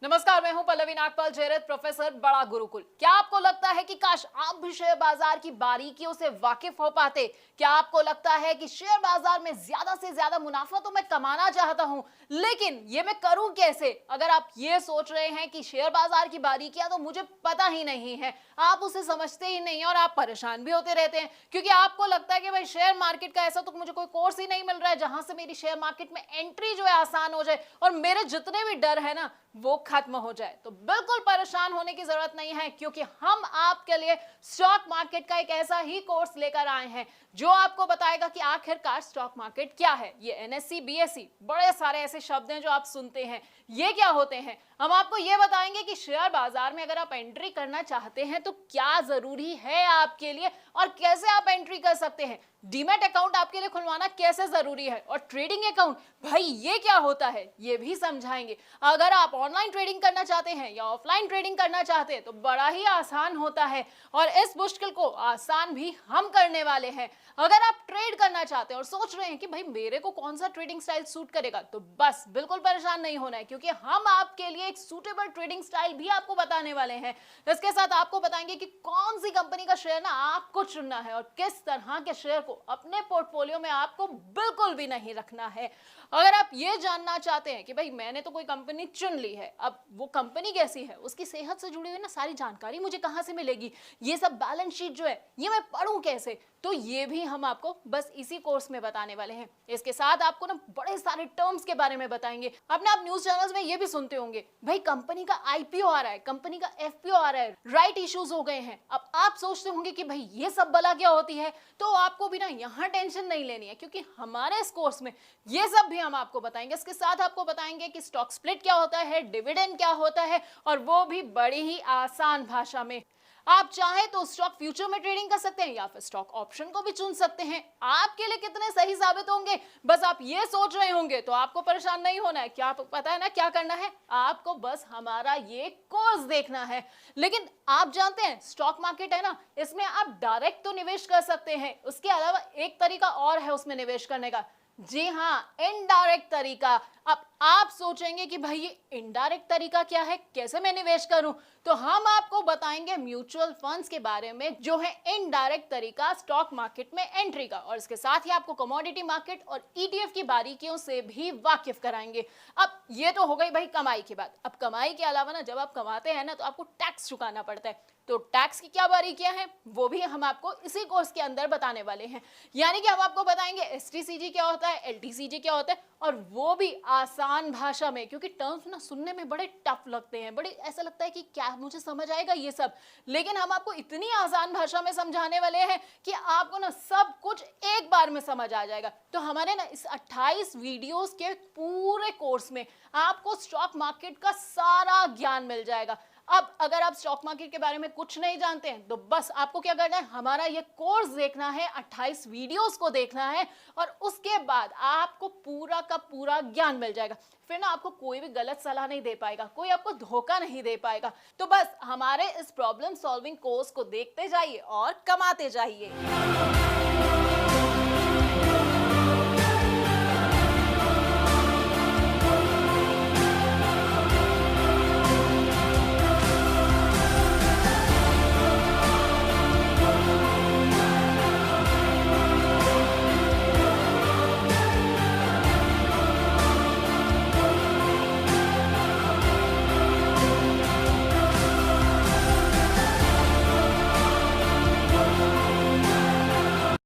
नमस्कार, मैं हूं पल्लवी नागपाल जयरथ, प्रोफेसर बड़ा गुरुकुल। क्या आपको लगता है कि काश आप भी शेयर बाजार की बारीकियों से वाकिफ हो पाते? क्या आपको लगता है कि शेयर बाजार में ज्यादा से ज्यादा मुनाफा तो मैं कमाना चाहता हूं, लेकिन ये मैं करूं कैसे? अगर आप ये सोच रहे हैं कि शेयर बाजार की बारीकियां तो मुझे पता ही नहीं है, आप उसे समझते ही नहीं और आप परेशान भी होते रहते हैं, क्योंकि आपको लगता है कि भाई शेयर मार्केट का ऐसा तो मुझे कोई कोर्स ही नहीं मिल रहा है जहां से मेरी शेयर मार्केट में एंट्री जो है आसान हो जाए और मेरे जितने भी डर है ना वो खत्म हो जाए। तो बिल्कुल परेशाान होने की जरूरत नहीं है, क्योंकि हम आपके लिए स्टॉक मार्केट का एक ऐसा ही कोर्स लेकर आए हैं जो आपको बताएगा कि आखिरकार स्टॉक मार्केट क्या है। ये एनएससी, बीएससी, बड़े सारे ऐसे शब्द हैं जो आप सुनते हैं, ये क्या होते हैं। हम आपको ये बताएंगे कि शेयर बाजार में अगर आप एंट्री करना चाहते हैं तो क्या जरूरी है आपके लिए और कैसे आप एंट्री कर सकते हैं। डीमैट अकाउंट आपके लिए खुलवाना कैसे जरूरी है और ट्रेडिंग अकाउंट भाई ये क्या होता है ये भी समझाएंगे। अगर आप ऑनलाइन ट्रेडिंग करना चाहते हैं या ऑफलाइन ट्रेडिंग करना चाहते हैं तो बड़ा ही आसान होता है और इस मुश्किल को आसान भी हम करने वाले हैं। अगर आप ट्रेड करना चाहते हैं और सोच रहे हैं कि भाई मेरे को कौन सा ट्रेडिंग स्टाइल सूट करेगा, तो बस बिल्कुल परेशान नहीं होना है, क्योंकि हम आपके लिए एक सूटेबल ट्रेडिंग स्टाइल भी आपको बताने वाले हैं। इसके साथ आपको बताएंगे कि कौन सी कंपनी का शेयर ना आपको चुनना है और किस तरह के शेयर को अपने पोर्टफोलियो में आपको बिल्कुल भी नहीं रखना है। अगर आप ये जानना चाहते हैं कि भाई मैंने तो कोई कंपनी चुन ली है, अब वो कंपनी कैसी है, उसकी सेहत से जुड़ी हुई ना सारी जानकारी मुझे कहां से मिलेगी, ये सब बैलेंस शीट जो है ये मैं पढ़ूं कैसे, तो ये भी हम आपको बस इसी कोर्स में बताने वाले हैं। इसके साथ आपको ना बड़े सारे टर्म्स के बारे में बताएंगे। अपने आप न्यूज चैनल्स में ये भी सुनते होंगे भाई कंपनी का आईपीओ आ रहा है, कंपनी का एफपीओ आ रहा है, राइट इश्यूज हो गए हैं। अब आप सोचते होंगे कि भाई ये सब बला क्या होती है, तो आपको भी ना यहाँ टेंशन नहीं लेनी है, क्योंकि हमारे इस कोर्स में ये सब भी हम आपको बताएंगे। इसके साथ आपको बताएंगे कि स्टॉक स्प्लिट क्या होता है, डिविडेंड क्या होता है, और वो भी बड़ी ही आसान भाषा में। आप चाहे तो स्टॉक फ्यूचर में ट्रेडिंग कर सकते हैं या फिर स्टॉक ऑप्शन को भी चुन सकते हैं। आपके लिए कितने सही साबित होंगे बस आप ये सोच रहे होंगे, तो आपको परेशान नहीं होना है। क्या पता है ना क्या करना है, आपको बस हमारा ये कोर्स देखना है। लेकिन आप जानते हैं स्टॉक मार्केट है ना, इसमें आप डायरेक्ट तो निवेश कर सकते हैं, उसके अलावा एक तरीका और है उसमें निवेश करने का। जी हाँ, इनडायरेक्ट तरीका। अब आप सोचेंगे कि भाई ये इनडायरेक्ट तरीका क्या है, कैसे मैं निवेश करूं, तो हम आपको बताएंगे म्यूचुअल फंड्स के बारे में जो है इनडायरेक्ट तरीका स्टॉक मार्केट में एंट्री का, और इसके साथ ही आपको कमोडिटी मार्केट और ईटीएफ की बारीकियों से भी वाकिफ कराएंगे। अब ये तो हो गई भाई कमाई की बात। अब कमाई के अलावा ना जब आप कमाते हैं ना तो आपको टैक्स चुकाना पड़ता है, तो टैक्स की क्या बारीकियां हैं वो भी हम आपको इसी कोर्स के अंदर बताने वाले हैं। यानी कि हम आपको बताएंगे एसटीसीजी क्या होता है, एलटीसीजी क्या होता है, और वो भी आसान भाषा में, क्योंकि टर्म्स ना सुनने में बड़े टफ लगते हैं, बड़े ऐसा लगता है कि क्या मुझे समझ आएगा ये सब, लेकिन हम आपको इतनी आसान भाषा में समझाने वाले हैं कि आपको ना सब कुछ एक बार में समझ आ जाएगा। तो हमारे ना इस 28 वीडियोस के पूरे कोर्स में आपको स्टॉक मार्केट का सारा ज्ञान मिल जाएगा। अब अगर आप स्टॉक मार्केट के बारे में कुछ नहीं जानते हैं तो बस आपको क्या करना है, हमारा ये कोर्स देखना है, 28 वीडियोस को देखना है, और उसके बाद आपको पूरा का पूरा ज्ञान मिल जाएगा। फिर ना आपको कोई भी गलत सलाह नहीं दे पाएगा, कोई आपको धोखा नहीं दे पाएगा। तो बस हमारे इस प्रॉब्लम सॉल्विंग कोर्स को देखते जाइए और कमाते जाइए।